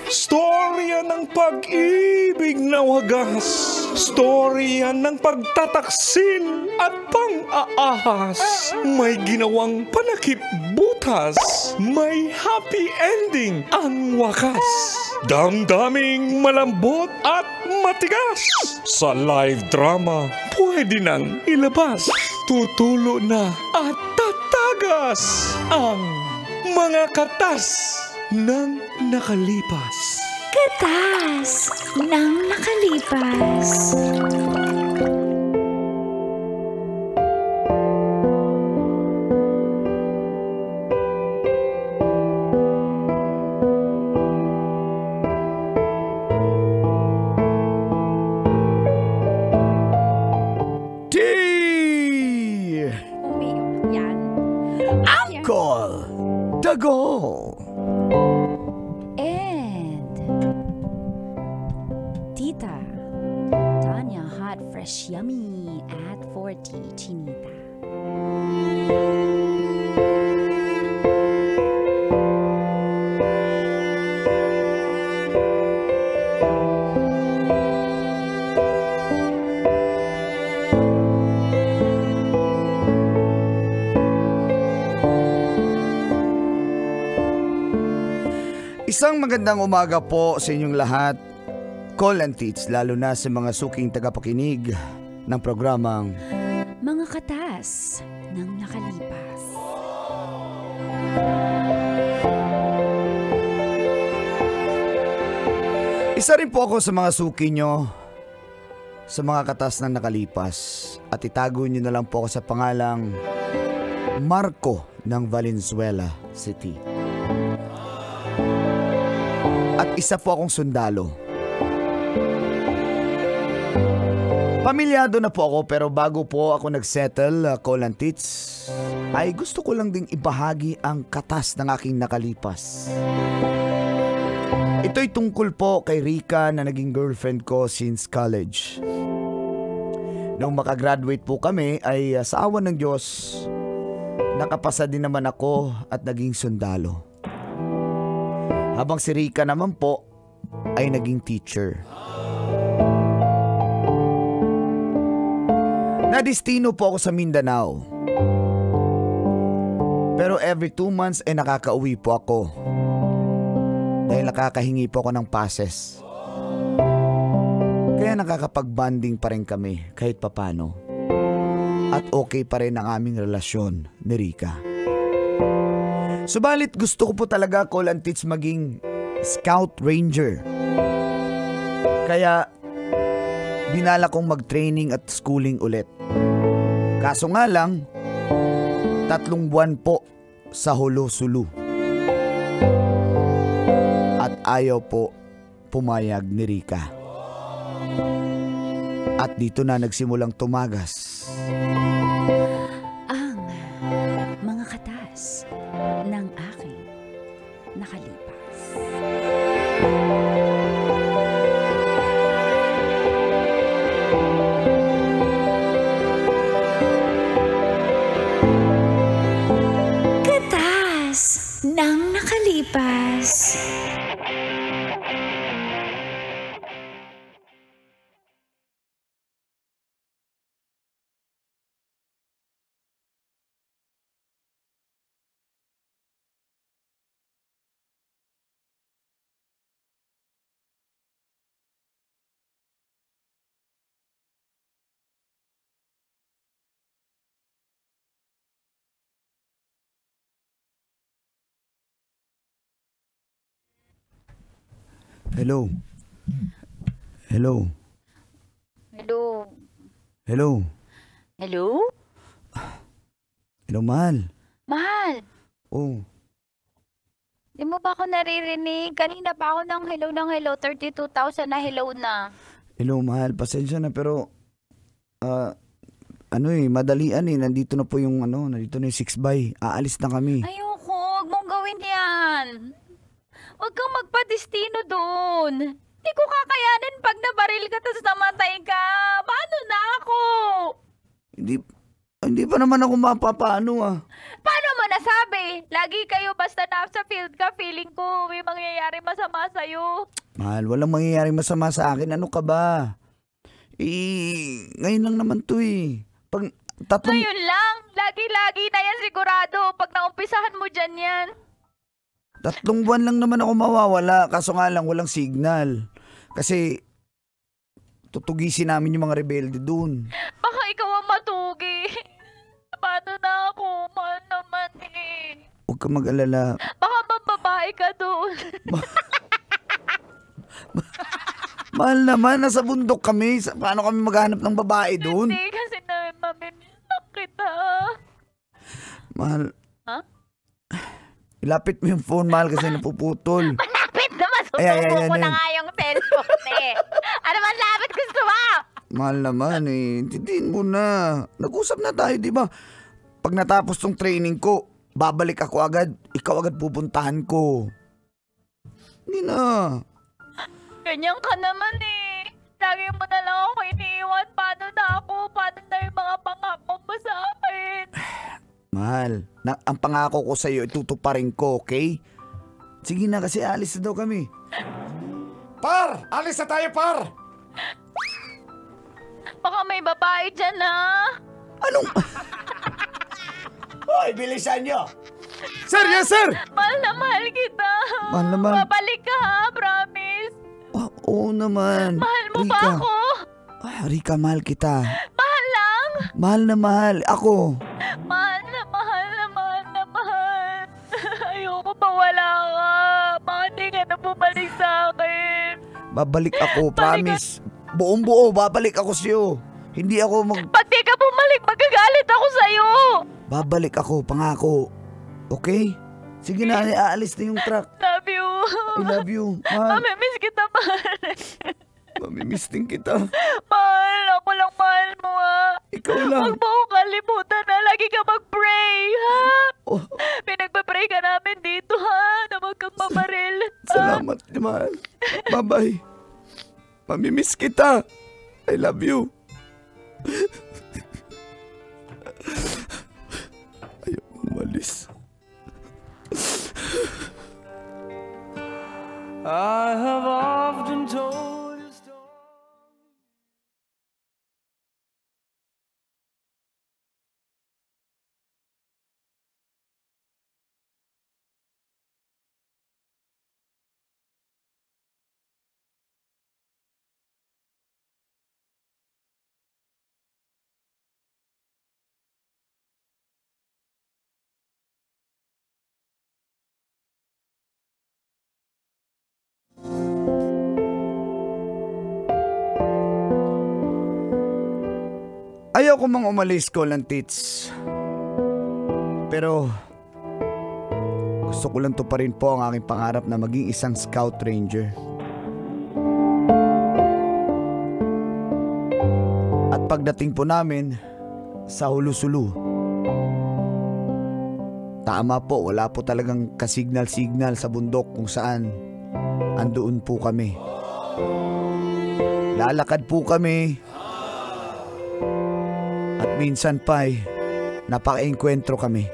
Storya ng pag-ibig na wagas. Storya ng pagtataksil at pang-aahas. May ginawang panakip butas. May happy ending ang wakas. Damdaming malambot at matigas. Sa live drama, pwede nang ilabas. Tutulo na at tatagas ang mga katas ng nakalipas. Katas ng nakalipas. Uncle Dago And Tita Tanya Hot Fresh Yummy at 40 Chinita. Isang magandang umaga po sa inyong lahat, Call and Teach, lalo na sa mga suking tagapakinig ng programang Mga Katas ng Nakalipas. Isa rin po ako sa mga suki nyo sa mga katas ng nakalipas at itago nyo na lang po ako sa pangalang Marco ng Valenzuela City. At isa po akong sundalo. Pamilyado na po ako pero bago po ako nagsettle, Call and Teach, ay gusto ko lang ding ibahagi ang katas ng aking nakalipas. Ito'y tungkol po kay Rika na naging girlfriend ko since college. Nung makagraduate po kami ay sa awa ng Diyos, nakapasa din naman ako at naging sundalo. Habang si Rika naman po ay naging teacher. Nadistino po ako sa Mindanao. Pero every 2 months ay nakakauwi po ako. Dahil nakakahingi po ako ng passes. Kaya nakakapag-bonding pa rin kami kahit papano. At okay pa rin ang aming relasyon ni Rika. Subalit gusto ko po talaga, Call and Teach, maging Scout Ranger. Kaya binala kong mag-training at schooling ulit. Kaso nga lang, 3 buwan po sa Holo-Sulu. At ayaw po pumayag ni Rika. At dito na nagsimulang tumagas Ang mga katas ng aking nakalipas. Katas ng nakalipas. Hello. Hello. Hello. Hello. Hello? Hello, mahal. Mahal, Oh, di mo ba ako naririnig? Kanina pa ako ng hello, 32,000 na hello na. hello, mahal. Pasensya na pero madalian eh. Nandito na po yung nandito na yung 6x. Aalis na kami. Ayoko, huwag mong gawin yan. Huwag kang magpadestino doon. Di ko kakayanin pag nabaril ka tapos namatay ka. Paano na ako? Hindi, Hindi pa naman ako mapapaano ah. Paano mo nasabi? Lagi kayo basta nasa field ka, feeling ko may mangyayari masama sa'yo. Mahal, walang mangyayaring masama sa akin. Ano ka ba? Ngayon lang naman to eh. Pag tatlong... Ngayon lang, lagi-lagi na yan sigurado pag naumpisahan mo dyan yan. 3 buwan lang naman ako mawawala. Kaso nga lang, walang signal. Kasi tutugisin namin yung mga rebelde dun. Baka ikaw ang matugi. Paano na ako? Mahal naman eh. Huwag ka mag-alala. Baka mababae ka doon. Mahal naman, nasa bundok kami. Paano kami maghanap ng babae dun? Hindi kasi namimiss na kita. Mahal. Ha? Ilapit mo yung phone, mahal, kasi napuputol. Malapit naman. Ay, Susubo ko yan. na nga yung cellphone eh. Ano man lapit gusto mo? Mahal naman eh. Intindihin mo na. Nag-usap na tayo, di ba? Pag natapos tong training ko, babalik ako agad. Ikaw agad pupuntahan ko. Hindi na. Ganyan ka naman eh. Lagi mo na lang ako iniiwan. Paano na ako? Paano na yung mga pangako mo sa akin? Mahal, ang pangako ko sa'yo, itutuparin ko, okay? Sige na, kasi alis na daw kami. Par! Alis na tayo, par! Baka may babae dyan ah. Anong... Hoy, bilisan nyo! Sir, yes, sir! Mahal na mahal kita. Mahal naman. Babalik ka ha, promise. Oo naman. Mahal mo ba ako? Rika, mahal kita. Mahal lang? Mahal na mahal. Ako. Mahal na mahal na mahal na mahal. Ayoko pa wala ka. Baka hindi ka na bumalik sa akin. Babalik ako, promise. Buong buo, babalik ako sa'yo. Hindi ako Pag di ka bumalik, magagalit ako sa'yo. Babalik ako, pangako. Okay? Sige na, aalis na yung truck. Love you. I love you, mahal. Mamimiss kita, mahal. Mamimiss din kita. Mahal, ako lang mahal mo ha. Ikaw lang. Huwag mo akong kalimutan na lagi ka mag-pray, ha? Oh, Pinagpa-pray ka namin dito, ha? Na huwag kang mamaril. salamat, mahal. Bye-bye. Mamimiss kita. I love you. Ayaw umalis. I have often told a story. Ayaw ko mang umalis ko lang, tits. Pero gusto ko lang to pa rin po ang aking pangarap na maging isang scout ranger. At pagdating po namin sa Hulusulu, tama po, wala po talagang kasignal-signal sa bundok kung saan andoon po kami. Lalakad po kami. At minsan pa napaka-enkwentro kami.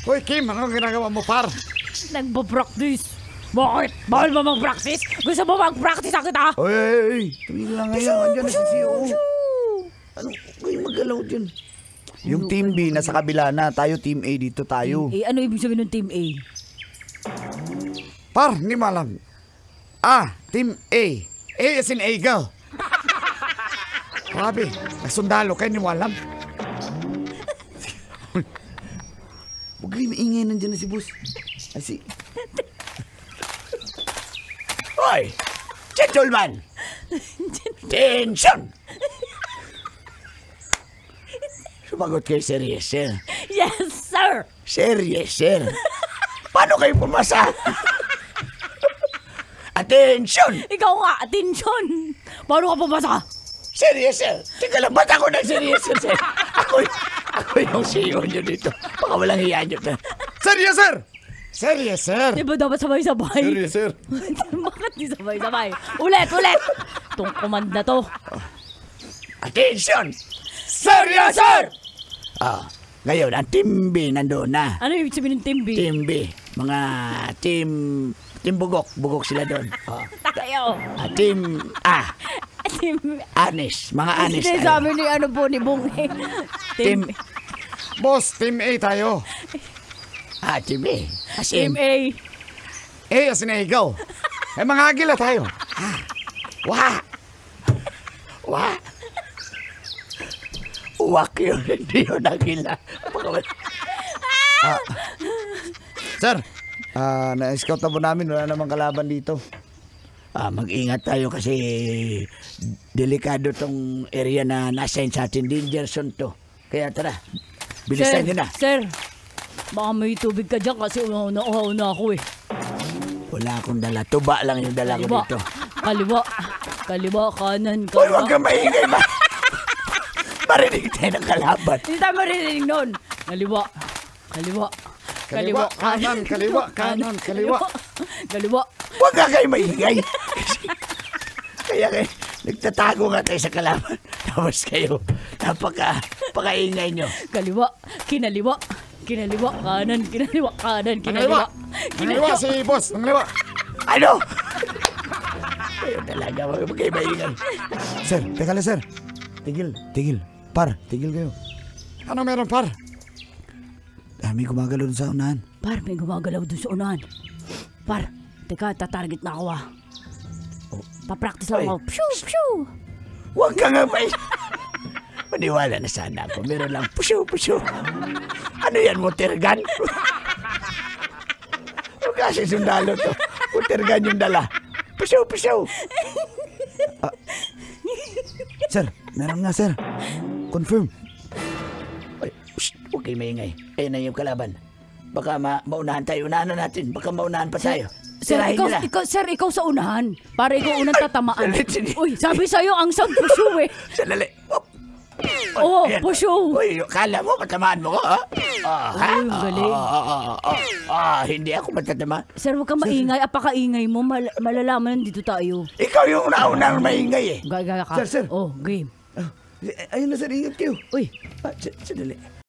Hoy Kim, ano ginagawa mo par? Nagbo-practice. Bakit? Bawal ba mag-practice? Gusto mo mag-practice sa kita? Oy, tumigil lang ngayon. Andiyan na si CEO. Ano? Huwag mag-alaw dyan. Yung Team B nasa kabila na. Tayo Team A, dito tayo. Eh, ano ibig sabihin ng Team A? Par, hindi mo alam. Team A. A as in eagle. Grabe, nagsundalo kayo, hindi mo alam. Huwag kayo maingay, nandiyan na si boss. Ay, si... Hoy! Gentleman! Tension! Sumagot kayo, serious, sir. Yes, sir! Serious, sir. Paano kayo pumasa? Attention! Ikaw nga, atensyon! Paano ka pumasa? Serious, sir. Teka lang, ba't ako nag-serious, sir? Ako yung CEO nyo dito. Baka walang hiya nyo. Serious, sir! Serious, sir! Di ba dapat sabay-sabay? Serious, sir! Bakit di sabay-sabay? Ulit! Itong komanda to. Attention! Serious, sir! Ngayon, ang Team B nandoon na. Ano yung sabihin ng Team B? Team B. Mga Team Bugok. Bugok sila doon. Tayo. Team A. Team... Anis. Mga anis. Hindi sa amin ni ano po ni Bungi. Team... Boss, Team A tayo. Team A. As Team in, A. A as in ikaw. Mga agila tayo. Wah! Uwak yun. Hindi yun nagila. Sir, na-scout na po namin. Wala namang kalaban dito. Mag-ingat tayo kasi delikado tong area na na-assign sa atin. Danger zone to. Kaya tara, bilisan nyo na. Sir, baka may tubig ka dyan kasi unaw na ako eh. Wala akong dala. Tuba lang yung dala ko dito. Kaliwa, kanan, Uy, huwag kang maingay ba? Marinig tayo ng kalaban. Hindi tayo maririnig nun. Kaliwa, kanan, kaliwa. Kaliwa. Huwag ka kayo maingay. Kaya nagtatago nga tayo sa kalaban. Tapos kayo, napaka-ingay nyo. Kaliwa, kinaliwa, kanan, kinaliwa. Nangaliwa si boss, nangaliwa. Ano? Kayo talaga, huwag kayo maingay. Sir, teka lang, sir. Tigil. Tigil kayo. Ano meron, par? May gumagalaw dun sa unahan. Par, may gumagalaw dun sa unahan. Par, teka, tatarget na ako Pa-practice lang ako. Pshoo! Huwag ka nga may... Maniwala na sana ako. Meron lang pusyo. Ano yan, water gun? Huwag kasi sundalo to. Water gun yung dala. Pusyo. Sir, meron nga, sir. Confirm. Ay, huwag kayo maingay. Ayun na yung kalaban. Baka maunahan tayo. Unahan na natin. Baka maunahan pa tayo. Sir, ikaw sa unahan. Para ikaw unang tatamaan. Sige. Uy, sabi sa'yo, ang sound pusyo eh. Sandali. Oo, Ayan. pusyo. Uy, kala mo matamaan mo ko, ha? Ay, ang galing. Hindi ako matatamaan. Sir, huwag kang maingay. Apakaingay mo. Malalaman dito tayo. Ikaw yung naunang maingay eh. Gaya ka. Sir. Oh, game. Ayun na, sir. Ingat kayo. Uy, Sandali.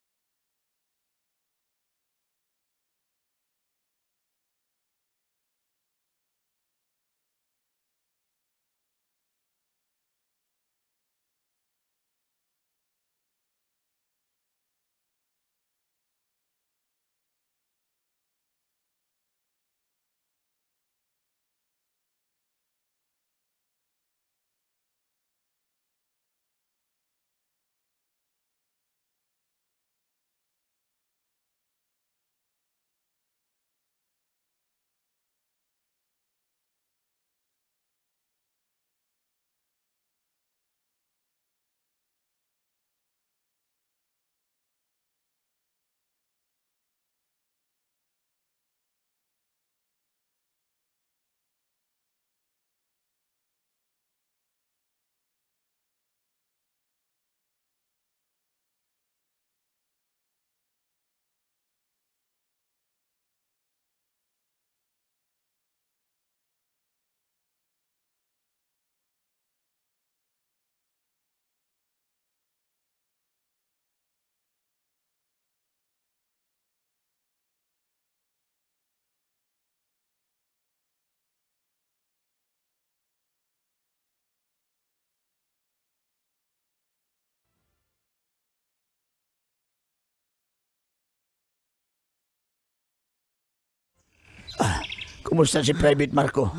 Kumusta si Private Marco?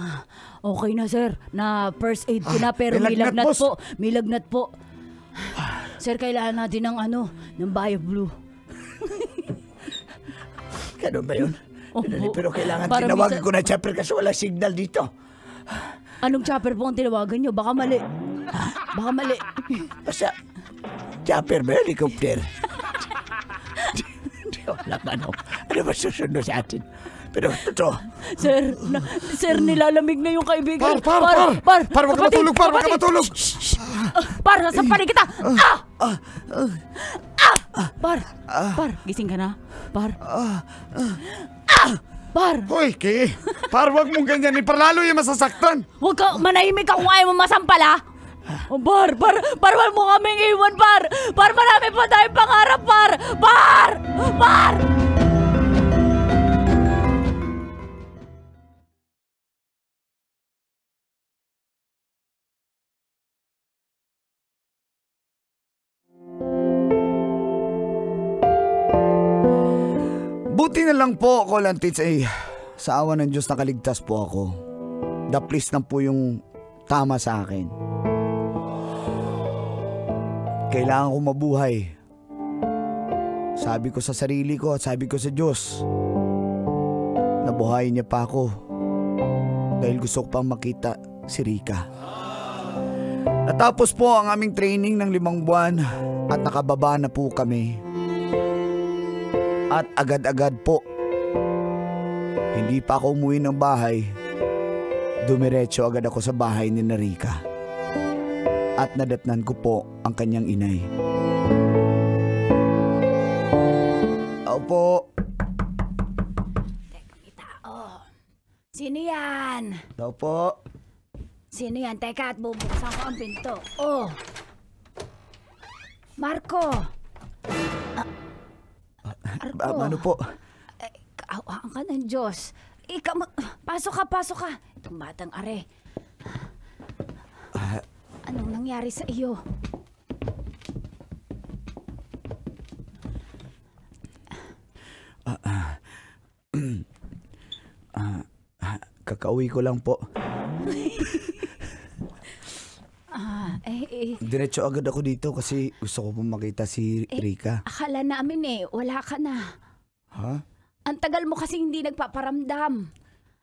okay na sir. Na first aid ko na pero may may lagnat, lagnat boss. po. May lagnat po. Sir, kailangan natin ng Bio Blue. Ganun ba yun? Opo. Pero kailangan Para tinawagan minsan- ko na chopper kasi wala signal dito. Anong chopper po ang tinawagan nyo? Baka mali. Basta, chopper ba? Helicopter? Wala ba no? Ano ba susunod sa atin? Pero totoo. Sir, nilalamig na yung kaibigan. Par, wag ka matulog, par, wag ka matulog. Par, sasampalin kita. Par, gising ka na. Par. Par. Hoy, par, wag mong ganyan. Par, lalo yung masasaktan. Huwag ka, manahimik ka kung ayaw mo masampala. Par, wag mo kaming iwan, par. Par, marami pa tayong pangarap, par. Par. Buti na lang po, Kolantits, sa awa ng Diyos nakaligtas po ako. The please lang po yung tama sa akin. Kailangan ko mabuhay. Sabi ko sa sarili ko at sabi ko sa Diyos, nabuhayin niya pa ako dahil gusto ko pang makita si Rica. Natapos po ang aming training ng 5 buwan at nakababa na po kami. At agad-agad po, hindi pa ako umuwi ng bahay, dumiretso agad ako sa bahay ni Rica. At nadatnan ko po ang kanyang inay. Opo. Teka, may tao. Sino yan? Opo. Sino yan? Teka, at bubuksan ko ang pinto. Oh. Marco. Ano po? Kaawaan ka ng Diyos. Pasok ka. Itong batang are. Anong nangyari sa iyo? Kakauwi ko lang po. Diretso agad ako dito kasi gusto ko pong makita si Rica. Akala namin wala ka na. Ha? Ang tagal mo kasi hindi nagpaparamdam.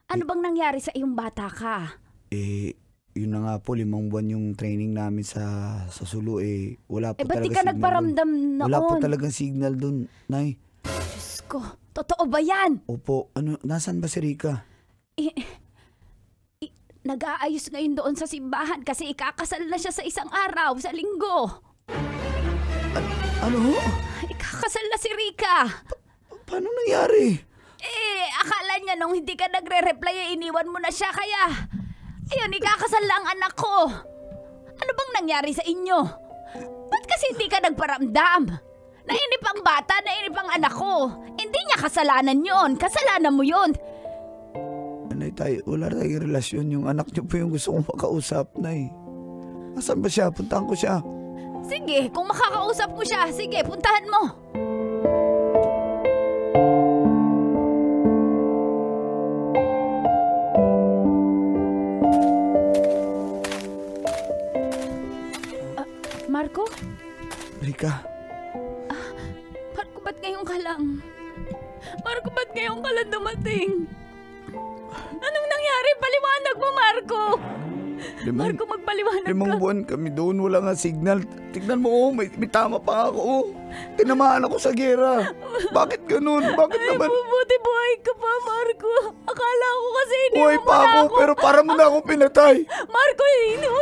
Ano bang nangyari sa iyong bata ka? Yun na nga po, 5 buwan yung training namin sa Sulu. Wala po ba't talaga di ka signal nagparamdam noon? Wala po talagang signal dun, Nay. Diyos ko, totoo ba yan? Opo, nasan ba si Rica? Nag-aayos ngayon doon sa simbahan kasi ikakasal na siya sa isang araw, sa linggo. Ano ho? Ikakasal na si Rica. Paano nangyari? Akala niya nung hindi ka nagre-reply, iniwan mo na siya kaya... Ayun, ikakasal na ang anak ko. Ano bang nangyari sa inyo? Ba't kasi hindi ka nagparamdam? Nainip ang bata, nainip ang anak ko. Hindi niya kasalanan yon. Kasalanan mo yon. Nay, wala tayong relasyon. Yung anak niyo po yung gusto kong makausap, Nay. Asan ba siya? Puntahan ko siya. Sige, kung makakausap mo siya, sige, puntahan mo. Marco? Rica? Marco, ba't ngayon ka lang? Marco, ba't ngayon ka lang dumating? Anong nangyari? Paliwanag mo, Marco! Marco, magpaliwanag ka. 5 buwan kami doon, wala nga signal. Tignan mo, may tama pa ako. Tinamaan ako sa gera. Bakit ganun? Bakit naman? Buti buhay ka pa, Marco. Akala ko kasi Buhay pa ako, pero para mo na akong pinatay. Marco,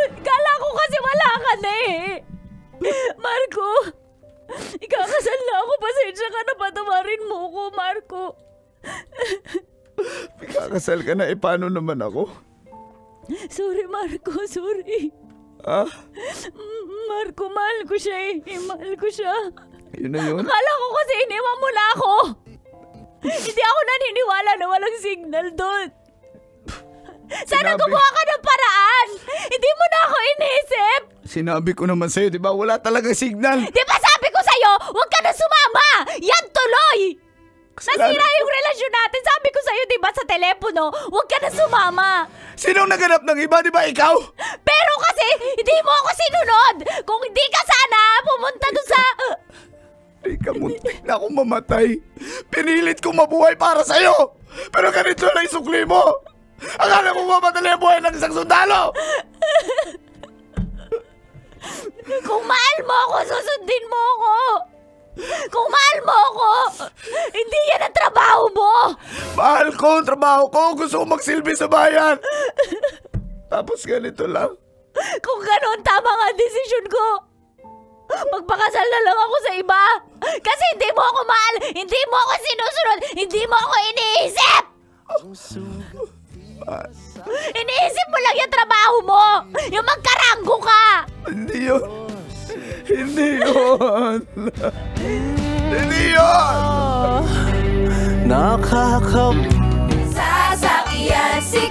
akala ko kasi wala ka na Marco, ikakasal na ako. Pasensya ka na, patawarin mo ko, Marco. Ikakasal ka na, paano naman ako? Sorry, Marco, sorry. Marco, mahal ko siya mahal ko siya. Yun na yun? Akala ko kasi iniwan mo na ako. Hindi ako naniniwala na walang signal doon. Sana gumawa ka ng paraan. Hindi mo na ako iniisip. Sinabi ko naman sa'yo, di ba? Wala talagang signal. Di ba sabi ko sa'yo, huwag ka na sumama. Yan tuloy. Nasira yung relasyon natin. Sabi ko sa'yo, di ba, sa telepono, huwag ka na sumama. Sinong naganap ng iba, di ba ikaw? Pero kasi, hindi mo ako sinunod. Kung hindi ka sana pumunta doon sa... Rica, muntik na akong mamatay. Pinilit kong mabuhay para sa'yo. Pero ganito lang isukli mo. Akala mo mamadali ang buhay ng isang sundalo. Kung mahal mo ako, susundin mo ako. Kung mahal mo ako, hindi yan ang trabaho mo! Mahal ko ang trabaho ko. Gusto ko magsilbi sa bayan. Tapos ganito lang. Kung gano'n, tama nga ang desisyon ko. Magpakasal na lang ako sa iba. Kasi hindi mo ako mahal, hindi mo ako sinusunod, hindi mo ako iniisip! Iniisip mo lang yung trabaho mo! Yung magkaranggo ka! Hindi yun. Hindi yun. Hindi yun. Nakaka Sasakyan si